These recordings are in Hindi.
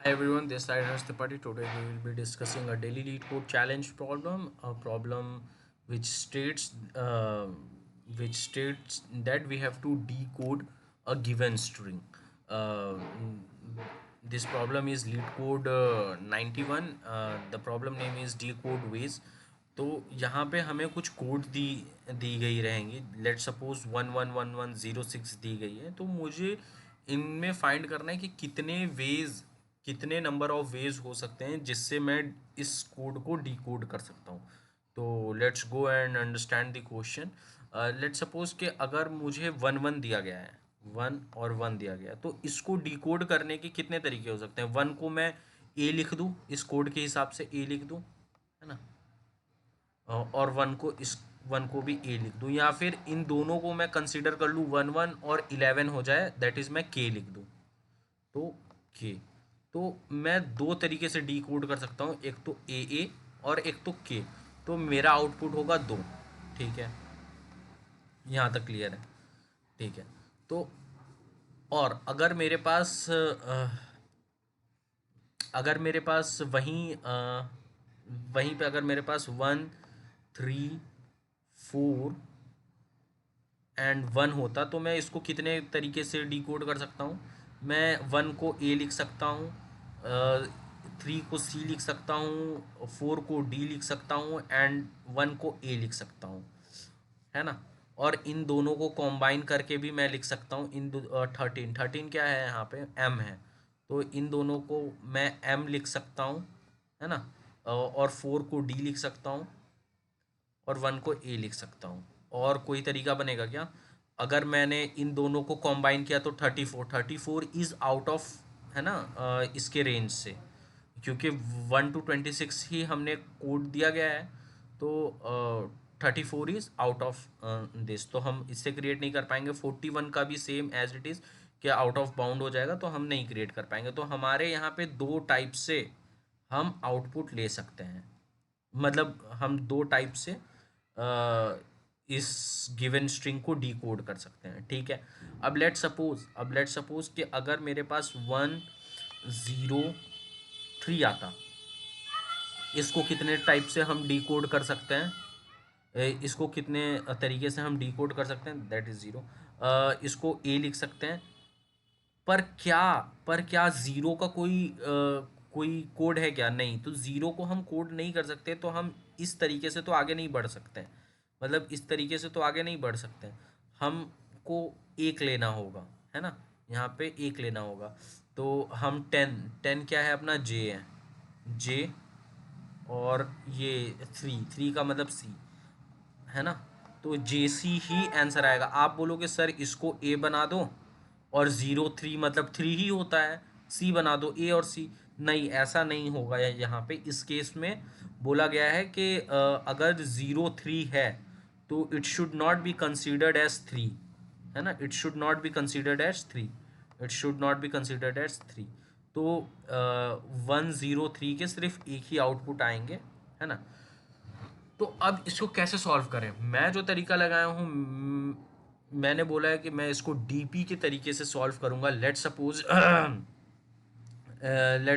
Hi everyone, this side Harsh Tripathi. Today we will be discussing a daily lead code challenge problem, a problem which states that we have to decode a given string. Uh, this problem is lead code 91. The problem name is decode ways. तो यहाँ पे हमें कुछ कोड दी गई रहेंगी. लेट सपोज 111106 दी गई है. तो मुझे इनमें फाइंड करना है कि कितने नंबर ऑफ वेज हो सकते हैं जिससे मैं इस कोड को डिकोड कर सकता हूँ. तो let's go and understand the question. Let's suppose कि अगर मुझे वन वन दिया गया है, वन और वन दिया गया है, तो इसको डिकोड करने के कितने तरीके हो सकते हैं. वन को मैं ए लिख दूँ, इस कोड के हिसाब से ए लिख दूँ, है ना. और वन को भी ए लिख दूँ, या फिर इन दोनों को मैं कंसिडर कर लूँ, वन वन और 11 हो जाए, दैट इज़ मैं के लिख दूँ. तो के, तो मैं दो तरीके से डी कोड कर सकता हूँ, एक तो ए और एक तो के. तो मेरा आउटपुट होगा दो. ठीक है, यहाँ तक क्लियर है. ठीक है. तो और अगर मेरे पास वहीं पे अगर मेरे पास one, three, four and one होता, तो मैं इसको कितने तरीके से डिकोड कर सकता हूँ. मैं वन को ए लिख सकता हूँ, थ्री को सी लिख सकता हूँ, फोर को डी लिख सकता हूँ एंड वन को ए लिख सकता हूँ, है ना. और इन दोनों को कॉम्बाइन करके भी मैं लिख सकता हूँ. थर्टीन, थर्टीन क्या है यहाँ पे, एम है. तो इन दोनों को मैं एम लिख सकता हूँ, है ना. और फोर को डी लिख सकता हूँ और वन को ए लिख सकता हूँ. और कोई तरीका बनेगा क्या. अगर मैंने इन दोनों को कॉम्बाइन किया तो thirty four is out of, है ना, इसके रेंज से, क्योंकि 1 to 26 ही हमने कोड दिया गया है. तो 34 इज़ आउट ऑफ दिस, तो हम इससे क्रिएट नहीं कर पाएंगे. 41 का भी सेम एज इट इज़, क्या आउट ऑफ बाउंड हो जाएगा, तो हम नहीं क्रिएट कर पाएंगे. तो हमारे यहाँ पे दो टाइप से हम आउटपुट ले सकते हैं. मतलब हम दो टाइप से इस गिवन स्ट्रिंग को डिकोड कर सकते हैं. ठीक है. अब लेट सपोज कि अगर मेरे पास 1 0 3 आता, इसको कितने टाइप से हम डिकोड कर सकते हैं, इसको कितने तरीके से हम डिकोड कर सकते हैं, दैट इज़ ज़ीरो. इसको ए लिख सकते हैं. पर क्या पर क्या ज़ीरो का कोई कोड है क्या. नहीं, तो ज़ीरो को हम कोड नहीं कर सकते. तो हम इस तरीके से तो आगे नहीं बढ़ सकते हैं. मतलब इस तरीके से तो आगे नहीं बढ़ सकते हैं. हमको एक लेना होगा, है ना. यहाँ पे एक लेना होगा. तो हम टेन, टेन क्या है अपना, जे है, जे. और ये थ्री, थ्री का मतलब सी, है ना. तो जे सी ही आंसर आएगा. आप बोलोगे सर इसको ए बना दो, और 0 3 मतलब थ्री ही होता है, सी बना दो, ए और सी. नहीं, ऐसा नहीं होगा. यहाँ पे इस केस में बोला गया है कि अगर 0 3 है तो it should not be considered as three, है ना. It should not be considered as three, it should not be considered as three. तो 1 0 3 के सिर्फ एक ही आउटपुट आएंगे, है ना. तो अब इसको कैसे सॉल्व करें. मैं जो तरीका लगाया हूँ, मैंने बोला है कि मैं इसको डीपी के तरीके से सॉल्व करूँगा. लेट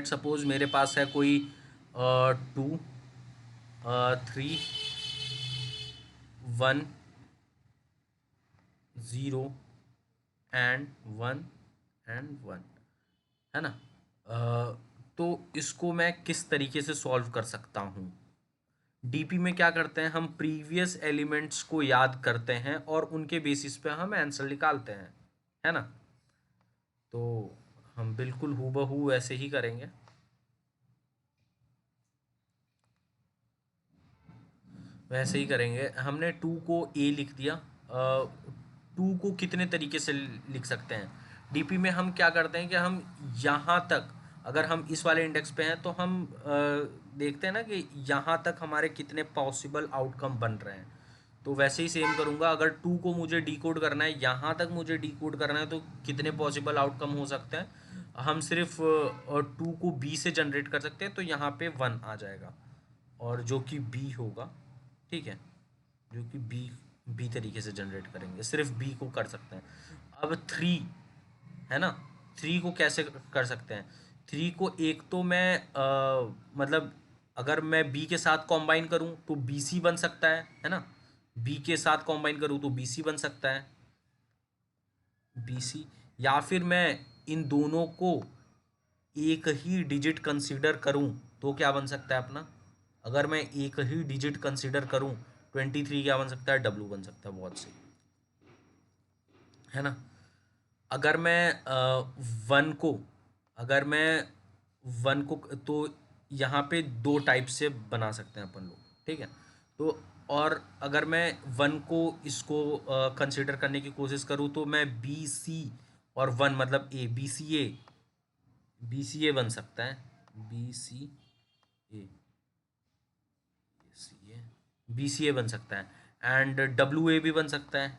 सपोज मेरे पास है कोई 2 3 1 0 एंड वन एंड वन, है ना. तो इसको मैं किस तरीके से सॉल्व कर सकता हूँ. डीपी में क्या करते हैं, हम प्रीवियस एलिमेंट्स को याद करते हैं और उनके बेसिस पे हम आंसर निकालते हैं, है ना. तो हम बिल्कुल हूबहू वैसे ही करेंगे. वैसे ही करेंगे. हमने टू को ए लिख दिया. टू को कितने तरीके से लिख सकते हैं. डीपी में हम क्या करते हैं कि हम यहाँ तक, अगर हम इस वाले इंडेक्स पे हैं तो हम देखते हैं ना कि यहाँ तक हमारे कितने पॉसिबल आउटकम बन रहे हैं. तो वैसे ही सेम करूँगा. अगर टू को मुझे डिकोड करना है, यहाँ तक मुझे डिकोड करना है, तो कितने पॉसिबल आउटकम हो सकते हैं. हम सिर्फ टू को बी से जनरेट कर सकते हैं, तो यहाँ पे वन आ जाएगा, और जो कि बी होगा. ठीक है, जो कि बी बी तरीके से जनरेट करेंगे, सिर्फ बी को कर सकते हैं. अब थ्री, है ना. थ्री को कैसे कर सकते हैं. थ्री को एक तो मैं मतलब अगर मैं बी के साथ कॉम्बाइन करूं तो बी सी बन सकता है ना। बी के साथ कॉम्बाइन करूं तो बी सी बन सकता है, बी सी। या फिर मैं इन दोनों को एक ही डिजिट कंसीडर करूं तो क्या बन सकता है अपना। अगर मैं एक ही डिजिट कंसीडर करूं, 23 क्या बन सकता है, डब्लू बन सकता है। बहुत सही, है ना। अगर मैं वन को अगर मैं वन को तो यहाँ पे दो टाइप से बना सकते हैं अपन लोग, ठीक है। तो और अगर मैं वन को इसको कंसिडर करने की कोशिश करूँ तो मैं बी सी और वन मतलब ए, बी सी ए बन सकता है, बी सी ए, सी ए, बी सी ए बन सकता है। एंड डब्ल्यू ए भी बन सकता है,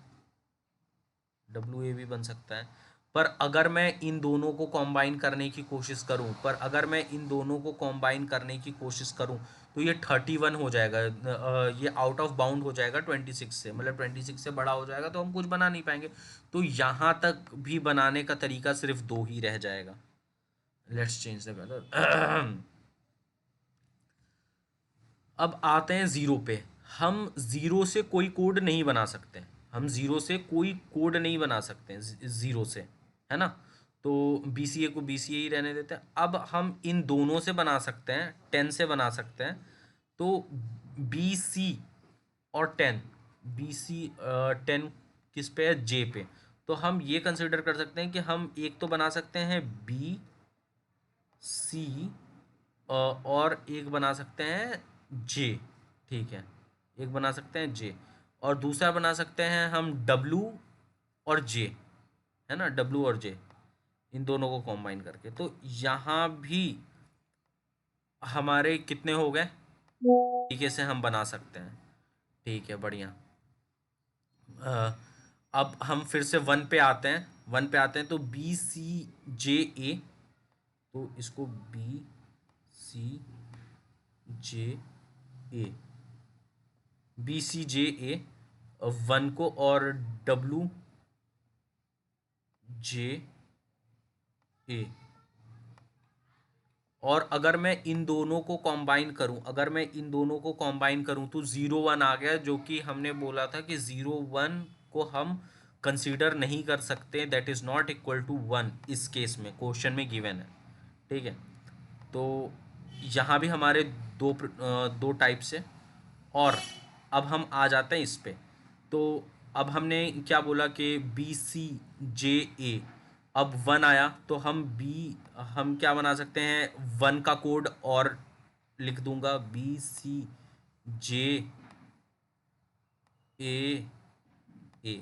डब्ल्यू ए भी बन सकता है। पर अगर मैं इन दोनों को कॉम्बाइन करने की कोशिश करूं पर अगर मैं इन दोनों को कॉम्बाइन करने की कोशिश करूं तो ये 31 हो जाएगा, ये आउट ऑफ बाउंड हो जाएगा 26 से, मतलब 26 से बड़ा हो जाएगा तो हम कुछ बना नहीं पाएंगे। तो यहाँ तक भी बनाने का तरीका सिर्फ दो ही रह जाएगा। Let's change the colour. अब आते हैं ज़ीरो पे। हम ज़ीरो से कोई कोड नहीं बना सकते, हम ज़ीरो से कोई कोड नहीं बना सकते ज़ीरो से, है ना। तो बी सी ए को बी सी ए ही रहने देते हैं। अब हम इन दोनों से बना सकते हैं, 10 से बना सकते हैं। तो बी सी और 10, बी सी 10 किस पे है, जे पे। तो हम ये कंसिडर कर सकते हैं कि हम एक तो बना सकते हैं बी सी और एक बना सकते हैं जे, ठीक है। एक बना सकते हैं जे और दूसरा बना सकते हैं हम डब्लू और जे, है ना, डब्लू और जे, इन दोनों को कॉम्बाइन करके। तो यहाँ भी हमारे कितने हो गए, तरीके से हम बना सकते हैं, ठीक है, बढ़िया। अ, अब हम फिर से वन पे आते हैं, वन पे आते हैं तो बी सी जे ए, तो इसको बी सी जे ए, बी सी जे ए वन को और डब्लू जे ए। और अगर मैं इन दोनों को कॉम्बाइन करूं, अगर मैं इन दोनों को कॉम्बाइन करूं तो ज़ीरो वन आ गया, जो कि हमने बोला था कि ज़ीरो वन को हम कंसीडर नहीं कर सकते, that is not equal to one. इस केस में क्वेश्चन में गिवन है, ठीक है। तो यहाँ भी हमारे दो टाइप से। और अब हम आ जाते हैं इस पे। तो अब हमने क्या बोला कि बी सी जे ए, अब वन आया तो हम क्या बना सकते हैं, वन का कोड और लिख दूंगा, बी सी जे ए ए।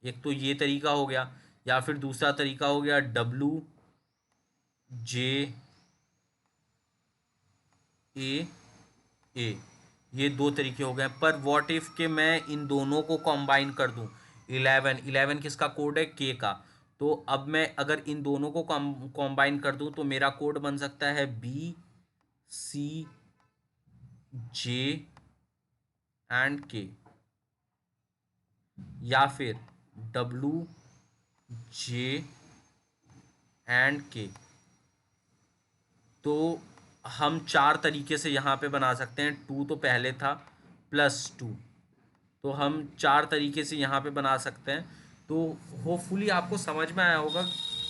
एक तो ये तरीका हो गया, या फिर दूसरा तरीका हो गया डब्लू जे ए ए। ये दो तरीके हो गए। पर व्हाट इफ के मैं इन दोनों को कंबाइन कर दूं, 11, 11 किसका कोड है, के का। तो अब मैं अगर इन दोनों को कंबाइन कर दूं तो मेरा कोड बन सकता है बी सी जे एंड के, या फिर डब्लू जे एंड के। तो हम चार तरीके से यहाँ पे बना सकते हैं, टू तो पहले था, प्लस टू। तो हम चार तरीके से यहाँ पे बना सकते हैं। तो होपफुली आपको समझ में आया होगा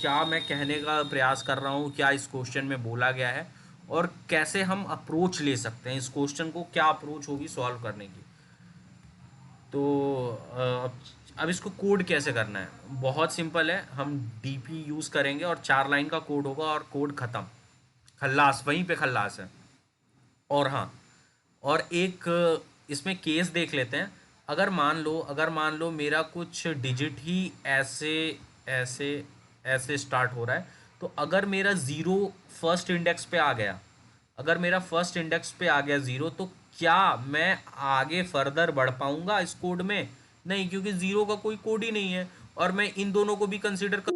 क्या मैं कहने का प्रयास कर रहा हूँ, क्या इस क्वेश्चन में बोला गया है, और कैसे हम अप्रोच ले सकते हैं इस क्वेश्चन को, क्या अप्रोच होगी सॉल्व करने की। तो अब इसको कोड कैसे करना है, बहुत सिंपल है। हम डीपी यूज़ करेंगे और 4 लाइन का कोड होगा और कोड ख़त्म, खल्लास, वहीं पे खल्लास है। और हाँ, और एक इसमें केस देख लेते हैं। अगर मान लो मेरा कुछ डिजिट ही ऐसे ऐसे ऐसे स्टार्ट हो रहा है, तो अगर मेरा ज़ीरो फर्स्ट इंडेक्स पे आ गया, अगर मेरा फर्स्ट इंडेक्स पे आ गया ज़ीरो, तो क्या मैं आगे फर्दर बढ़ पाऊंगा इस कोड में, नहीं, क्योंकि ज़ीरो का कोई कोड ही नहीं है। और मैं इन दोनों को भी कंसिडर कर,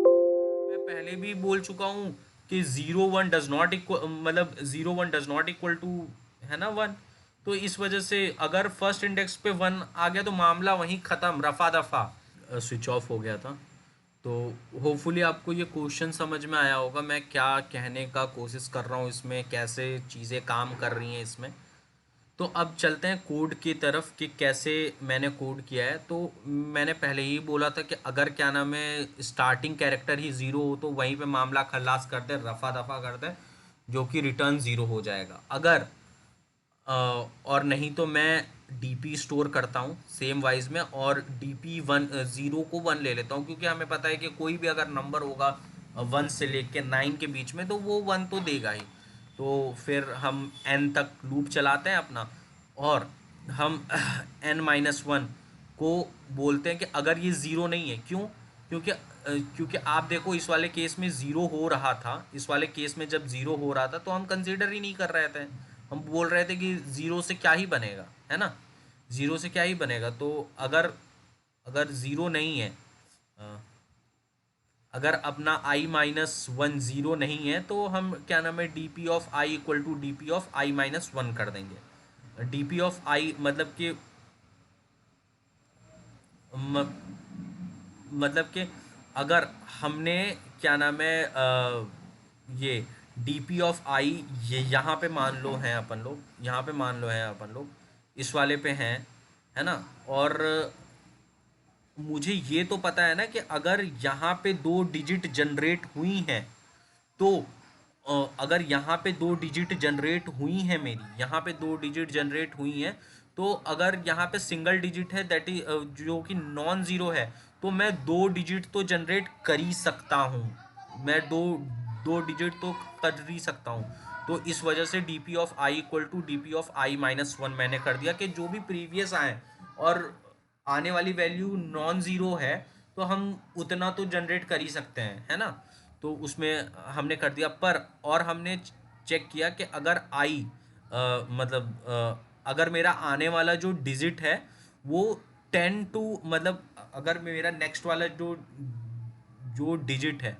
मैं पहले भी बोल चुका हूँ कि zero one does not equal, मतलब zero one does not equal two, है ना, वन। तो इस वजह से अगर फर्स्ट इंडेक्स पे वन आ गया तो मामला वहीं ख़त्म, रफा दफा। स्विच ऑफ हो गया था। तो होपफुली आपको ये क्वेश्चन समझ में आया होगा मैं क्या कहने का कोशिश कर रहा हूँ इसमें, कैसे चीज़ें काम कर रही हैं इसमें। तो अब चलते हैं कोड की तरफ कि कैसे मैंने कोड किया है। तो मैंने पहले ही बोला था कि अगर क्या नाम है स्टार्टिंग कैरेक्टर ही ज़ीरो हो तो वहीं पे मामला खल्लास कर दे, रफा दफा कर दे, जो कि रिटर्न ज़ीरो हो जाएगा। अगर और नहीं तो मैं डीपी स्टोर करता हूँ सेम वाइज में, और डीपी वन ज़ीरो को वन ले लेता हूँ, क्योंकि हमें पता है कि कोई भी अगर नंबर होगा वन से लेके नाइन के बीच में तो वो वन तो देगा ही। तो फिर हम एन तक लूप चलाते हैं अपना, और हम एन माइनस वन को बोलते हैं कि अगर ये ज़ीरो नहीं है, क्यों? क्योंकि आप देखो इस वाले केस में ज़ीरो हो रहा था, इस वाले केस में जब ज़ीरो हो रहा था तो हम कंसीडर ही नहीं कर रहे थे। हम बोल रहे थे कि ज़ीरो से क्या ही बनेगा, है ना, ज़ीरो से क्या ही बनेगा। तो अगर अगर ज़ीरो नहीं है, अ, अगर अपना आई माइनस वन ज़ीरो नहीं है तो हम क्या नाम है D P of I equal to D P of I minus one कर देंगे। डी पी ऑफ आई म, मतलब कि अगर हमने क्या नाम है ये डी पी ऑफ आई ये यहाँ पे मान लो हैं अपन लोग, यहाँ पे मान लो हैं अपन लोग, इस वाले पे हैं, है ना। और मुझे ये तो पता है ना कि अगर यहाँ पे दो डिजिट जनरेट हुई हैं तो अगर यहाँ पे दो डिजिट जनरेट हुई हैं मेरी, यहाँ पे दो डिजिट जनरेट हुई हैं, तो अगर यहाँ पे सिंगल डिजिट है दैट इज जो कि नॉन ज़ीरो है, तो मैं दो डिजिट तो जनरेट कर ही सकता हूँ। मैं दो दो डिजिट तो कर ही सकता हूँ। तो इस वजह से D P of I equal to D P of I minus one मैंने कर दिया कि जो भी प्रीवियस आए और आने वाली वैल्यू नॉन ज़ीरो है तो हम उतना तो जनरेट कर ही सकते हैं, है ना। तो उसमें हमने कर दिया। पर और हमने चेक किया कि अगर आई अगर मेरा आने वाला जो डिजिट है वो टेन टू मतलब अगर मेरा नेक्स्ट वाला जो जो डिजिट है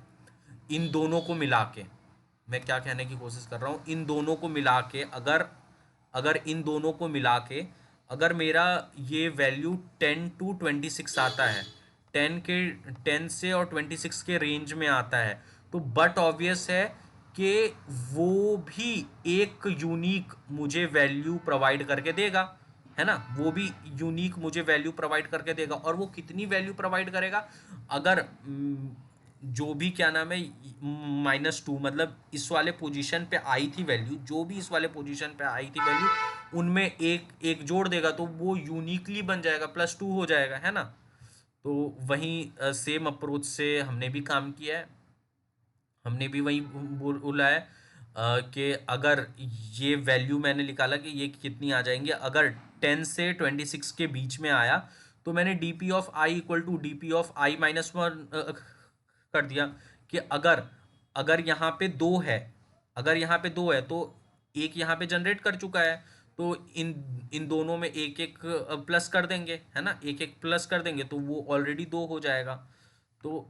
इन दोनों को मिला के, मैं क्या कहने की कोशिश कर रहा हूँ, इन दोनों को मिला के अगर अगर इन दोनों को मिला के अगर मेरा ये value ten to twenty six आता है, टेन से और ट्वेंटी सिक्स के रेंज में आता है, तो बट ऑब्वियस है कि वो भी एक यूनिक मुझे वैल्यू प्रोवाइड करके देगा, है ना। वो भी यूनिक मुझे वैल्यू प्रोवाइड करके देगा। और वो कितनी वैल्यू प्रोवाइड करेगा? अगर जो भी क्या नाम है माइनस टू मतलब इस वाले पोजीशन पे आई थी वैल्यू, जो भी इस वाले पोजीशन पे आई थी वैल्यू, उनमें एक एक जोड़ देगा तो वो यूनिकली बन जाएगा, प्लस टू हो जाएगा, है ना। तो वहीं सेम अप्रोच से हमने भी काम किया है। हमने भी वही बोला है कि अगर ये वैल्यू मैंने निकाला कि ये कितनी आ जाएंगी, अगर टेन से ट्वेंटी सिक्स के बीच में आया तो मैंने D P of I equal to D P of I minus one कर दिया। कि अगर अगर यहाँ पे दो है, अगर यहाँ पे दो है तो एक यहाँ पे जनरेट कर चुका है, तो इन इन दोनों में एक एक प्लस कर देंगे, है ना, एक एक प्लस कर देंगे तो वो ऑलरेडी दो हो जाएगा। तो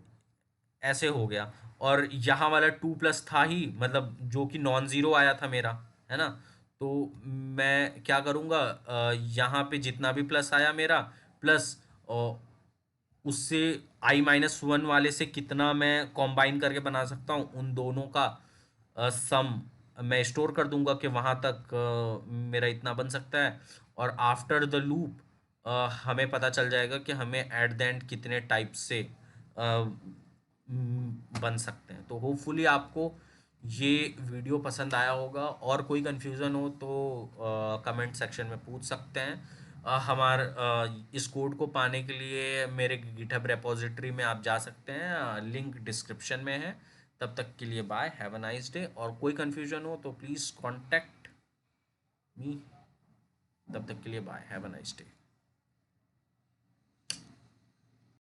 ऐसे हो गया। और यहाँ वाला टू प्लस था ही, मतलब जो कि नॉन ज़ीरो आया था मेरा, है ना। तो मैं क्या करूँगा, यहाँ पे जितना भी प्लस आया मेरा प्लस उससे आई माइनस वन वाले से कितना मैं कॉम्बाइन करके बना सकता हूँ उन दोनों का सम मैं स्टोर कर दूंगा कि वहाँ तक मेरा इतना बन सकता है। और आफ्टर द लूप हमें पता चल जाएगा कि हमें एट द एंड कितने टाइप से बन सकते हैं। तो होपफुली आपको ये वीडियो पसंद आया होगा। और कोई कन्फ्यूज़न हो तो कमेंट सेक्शन में पूछ सकते हैं। इस कोड को पाने के लिए मेरे गिटहब रेपोजिटरी में आप जा सकते हैं, लिंक डिस्क्रिप्शन में है। तब तक के लिए bye, have a nice day. और कोई कन्फ्यूज़न हो तो प्लीज़ कॉन्टैक्ट मी। तब तक के लिए bye, have a nice day.